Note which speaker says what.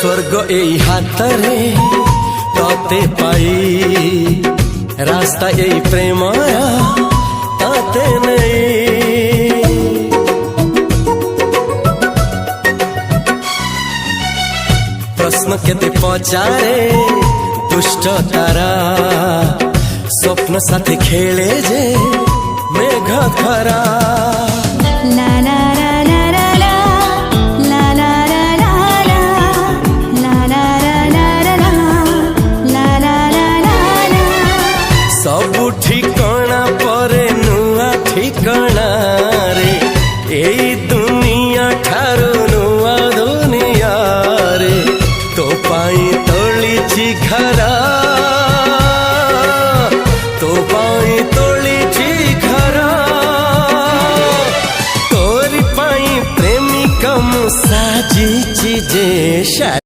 Speaker 1: स्वर्ग एई हातरे तते पाई रास्ता एई प्रेमया ताते नहीं। प्रश्न केते पचारे दुष्ट तारा स्वप्न साथी खेले जे मेघ खरा।
Speaker 2: ला ला ला ला ला ला ला ला ला ला ला ला ला ला ला।
Speaker 1: सबु ठिकाना परे नुआ ठिकाना रे एई दुनिया ठारू नुआ दुनिया रे। तो पाई तोलिछि घरा तो पाई तोलिछि घरा तोरी पाई प्रेमिका मु साजिछि जे।